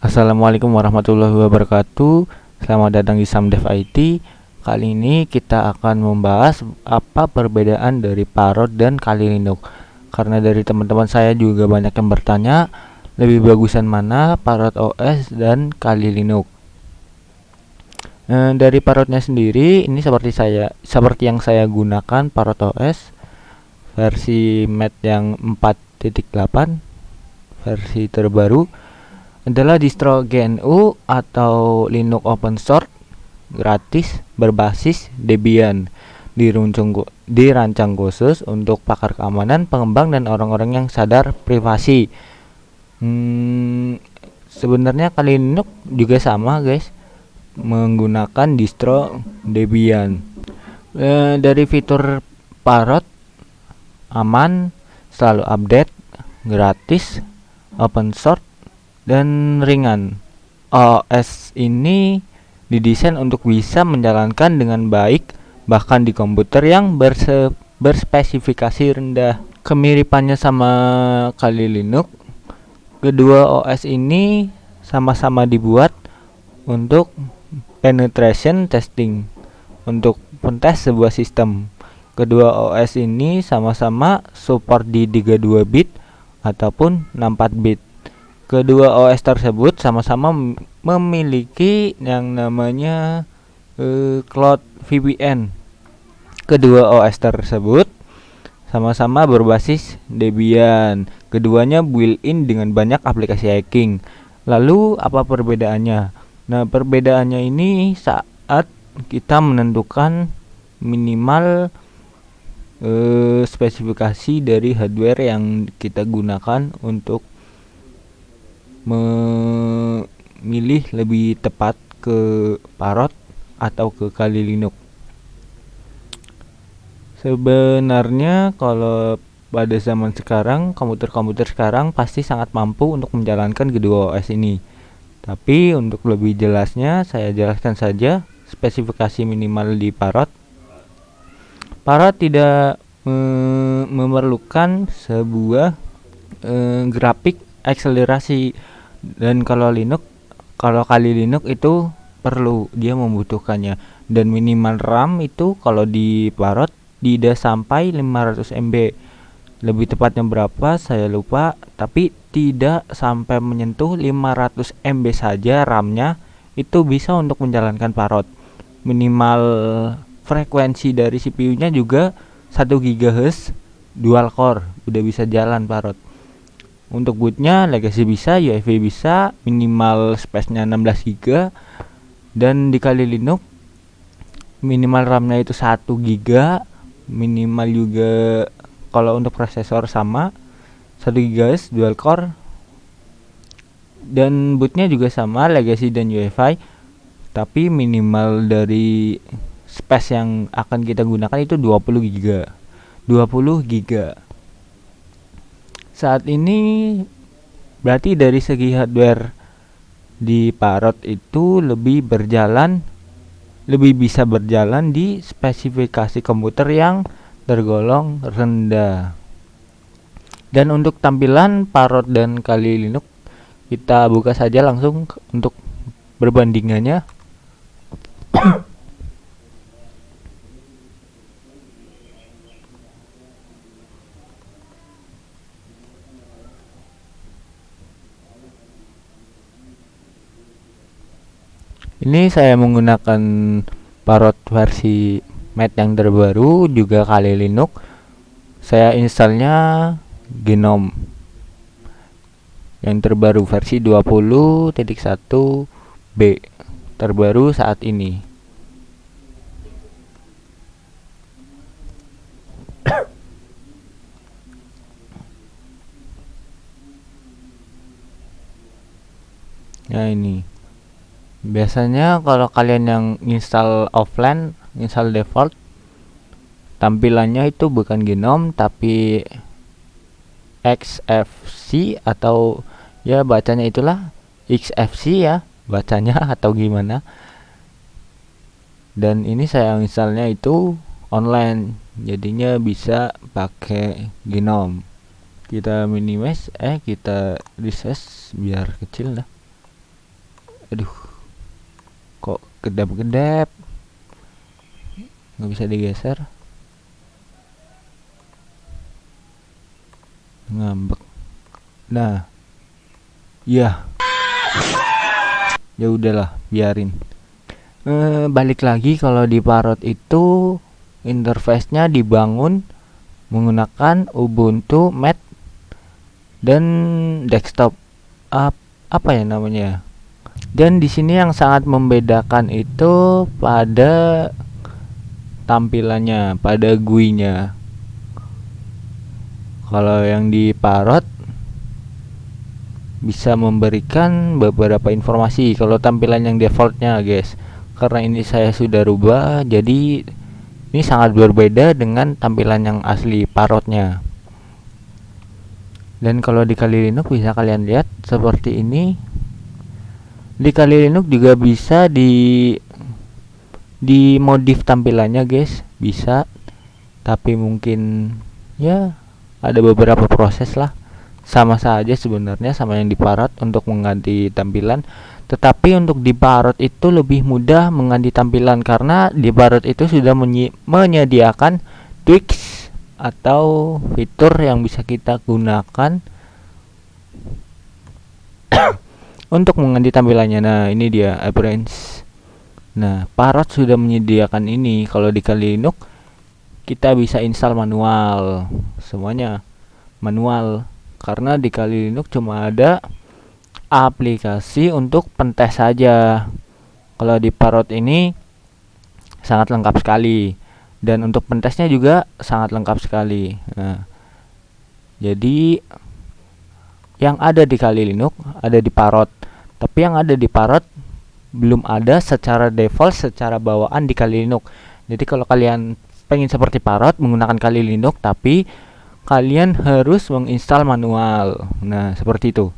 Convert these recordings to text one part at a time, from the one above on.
Assalamualaikum warahmatullahi wabarakatuh. Selamat datang di Samdev IT. Kali ini kita akan membahas apa perbedaan dari Parrot dan Kali Linux. Karena dari teman-teman saya juga banyak yang bertanya, lebih bagusan mana Parrot OS dan Kali Linux. Dari Parrotnya sendiri, ini seperti yang saya gunakan Parrot OS versi Mate yang 4.8 versi terbaru adalah distro GNU atau Linux open source gratis berbasis Debian, dirancang khusus untuk pakar keamanan, pengembang, dan orang-orang yang sadar privasi. Sebenarnya Kali Linux juga sama, guys, menggunakan distro Debian. Dari fitur Parrot, aman, selalu update, gratis, open source, dan ringan. OS ini didesain untuk bisa menjalankan dengan baik bahkan di komputer yang berspesifikasi rendah. Kemiripannya sama Kali Linux, kedua OS ini sama-sama dibuat untuk penetration testing, untuk mentes sebuah sistem. Kedua OS ini sama-sama support di 32 bit ataupun 64 bit. Kedua OS tersebut sama-sama memiliki yang namanya Cloud VPN. Kedua OS tersebut sama-sama berbasis Debian. Keduanya built-in dengan banyak aplikasi hacking. Lalu apa perbedaannya? Nah, perbedaannya ini saat kita menentukan minimal spesifikasi dari hardware yang kita gunakan untuk memilih lebih tepat ke Parrot atau ke Kali Linux. Sebenarnya kalau pada zaman sekarang, komputer-komputer sekarang pasti sangat mampu untuk menjalankan kedua OS ini. Tapi untuk lebih jelasnya saya jelaskan saja spesifikasi minimal di Parrot. Parrot tidak memerlukan sebuah grafik akselerasi, dan kalau Kali Linux itu perlu, dia membutuhkannya. Dan minimal RAM itu kalau di Parrot tidak sampai 500 MB. Lebih tepatnya berapa saya lupa, tapi tidak sampai menyentuh 500 MB saja RAM-nya itu bisa untuk menjalankan Parrot. Minimal frekuensi dari CPU-nya juga 1 GHz dual core, udah bisa jalan Parrot. Untuk bootnya legacy bisa, UEFI bisa, minimal space-nya 16 GB. Dan di Kali Linux minimal RAM-nya itu 1 GB, minimal juga kalau untuk prosesor sama 1 GHz dual core, dan bootnya juga sama, legacy dan UEFI, tapi minimal dari space yang akan kita gunakan itu 20 GB. Saat ini berarti dari segi hardware di Parrot itu lebih bisa berjalan di spesifikasi komputer yang tergolong rendah. Dan untuk tampilan Parrot dan Kali Linux, kita buka saja langsung untuk perbandingannya. Ini saya menggunakan Parrot versi Mate yang terbaru, juga Kali Linux. Saya installnya GNOME yang terbaru versi 20.1b terbaru saat ini. Ya, ini biasanya kalau kalian yang install offline, install default, tampilannya itu bukan GNOME tapi XFC, atau ya bacanya itulah XFC ya bacanya atau gimana. Dan ini saya installnya itu online, jadinya bisa pakai GNOME. Kita minimize, kita resize biar kecil lah. Aduh, kok kedap-kedap, nggak bisa digeser, ngambek. Nah, ya, ya udahlah, biarin. Balik lagi, kalau di Parrot itu interface-nya dibangun menggunakan Ubuntu, Mat, dan desktop. Apa ya namanya? Dan di sini yang sangat membedakan itu pada tampilannya, pada GUI-nya. Kalau yang di Parrot bisa memberikan beberapa informasi kalau tampilan yang defaultnya, guys. Karena ini saya sudah rubah, jadi ini sangat berbeda dengan tampilan yang asli Parrotnya. Dan kalau di Kali Linux bisa kalian lihat seperti ini. Di Kali Linux juga bisa dimodif tampilannya, guys, bisa. Tapi mungkin ya ada beberapa proses lah. Sama saja sebenarnya sama yang di Parrot untuk mengganti tampilan. Tetapi untuk di Parrot itu lebih mudah mengganti tampilan karena di Parrot itu sudah menyediakan tweaks atau fitur yang bisa kita gunakan untuk mengganti tampilannya. Nah, ini dia appearance. Nah, Parrot sudah menyediakan ini. Kalau di Kali Linux kita bisa install manual, semuanya manual. Karena di Kali Linux cuma ada aplikasi untuk pentest saja. Kalau di Parrot ini sangat lengkap sekali, dan untuk pentestnya juga sangat lengkap sekali. Nah, jadi yang ada di Kali Linux ada di Parrot, tapi yang ada di Parrot belum ada secara default, secara bawaan di Kali Linux. Jadi kalau kalian pengen seperti Parrot menggunakan Kali Linux, tapi kalian harus menginstal manual. Nah, seperti itu.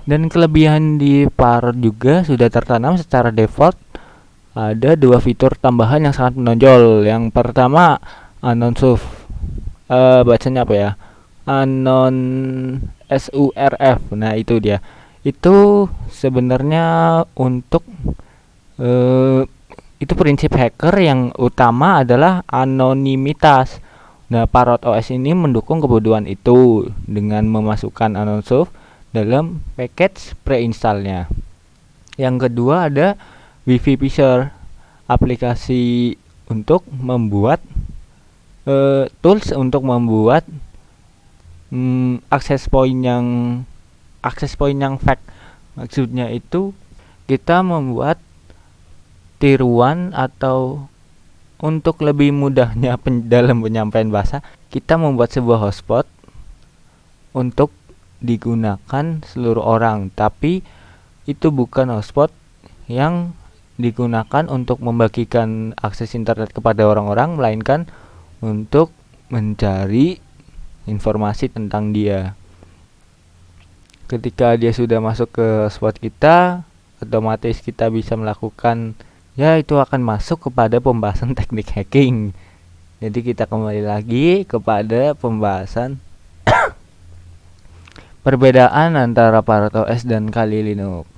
Dan kelebihan di Parrot juga sudah tertanam secara default. Ada dua fitur tambahan yang sangat menonjol. Yang pertama, Anon Surf. Bacanya apa ya? Anon SURF. Nah, itu dia. Itu sebenarnya untuk itu prinsip hacker yang utama adalah anonimitas. Nah, Parrot OS ini mendukung kebodohan itu dengan memasukkan Anon Surf dalam package pre-installnya. Yang kedua ada Wi-Fi Fisher, aplikasi untuk membuat tools untuk membuat access point yang fake. Maksudnya itu kita membuat tiruan, atau untuk lebih mudahnya dalam penyampaian bahasa, kita membuat sebuah hotspot untuk digunakan seluruh orang, tapi itu bukan hotspot yang digunakan untuk membagikan akses internet kepada orang-orang, melainkan untuk mencari informasi tentang dia. Ketika dia sudah masuk ke hotspot kita, otomatis kita bisa melakukan, ya itu akan masuk kepada pembahasan teknik hacking. Jadi kita kembali lagi kepada pembahasan perbedaan antara Parrot OS dan Kali Linux.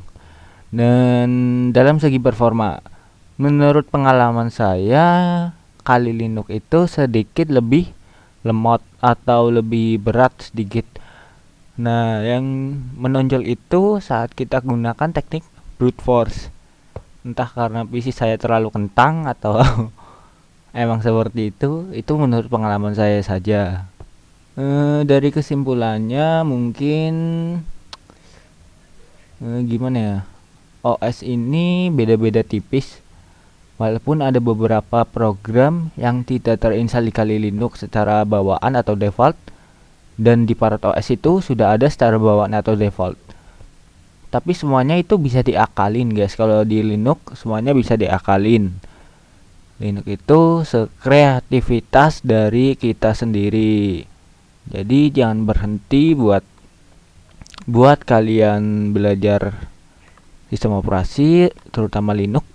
Dan dalam segi performa, menurut pengalaman saya, Kali Linux itu sedikit lebih lemot atau lebih berat sedikit. Nah, yang menonjol itu saat kita gunakan teknik brute force. Entah karena PC saya terlalu kentang atau emang seperti itu menurut pengalaman saya saja. Dari kesimpulannya mungkin gimana ya, OS ini beda-beda tipis, walaupun ada beberapa program yang tidak terinstall di Kali Linux secara bawaan atau default, dan di Parrot OS itu sudah ada secara bawaan atau default. Tapi semuanya itu bisa diakalin, guys. Kalau di Linux semuanya bisa diakalin. Linux itu sekreativitas dari kita sendiri. Jadi jangan berhenti buat kalian belajar sistem operasi, terutama Linux.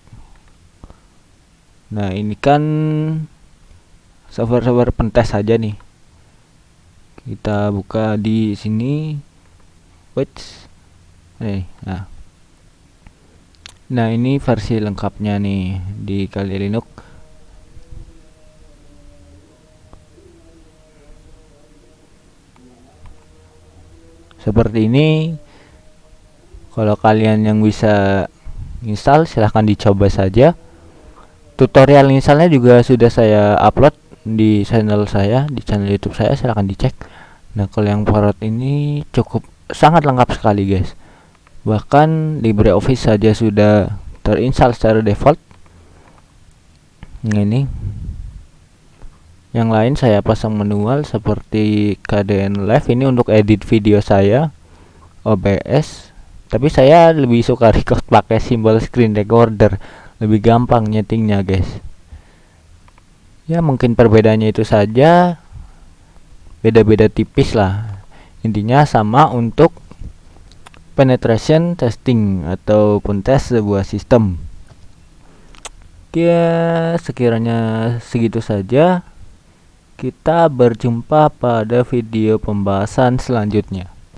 Nah, ini kan server pentest saja nih. Kita buka di sini. Wait. Nah. Nah, ini versi lengkapnya nih di Kali Linux. Seperti ini. Kalau kalian yang bisa install, silahkan dicoba saja. Tutorial installnya juga sudah saya upload di channel saya, di channel YouTube saya, silahkan dicek. Nah, kalau yang Parrot ini cukup sangat lengkap sekali, guys. Bahkan LibreOffice saja sudah terinstall secara default. Nah, ini yang lain saya pasang manual seperti KDN Live ini untuk edit video saya, OBS. Tapi saya lebih suka record pakai simbol screen recorder, lebih gampang nyetingnya, guys. Ya, mungkin perbedaannya itu saja, beda-beda tipis lah. Intinya sama untuk penetration testing ataupun tes sebuah sistem. Ya, sekiranya segitu saja. Kita berjumpa pada video pembahasan selanjutnya.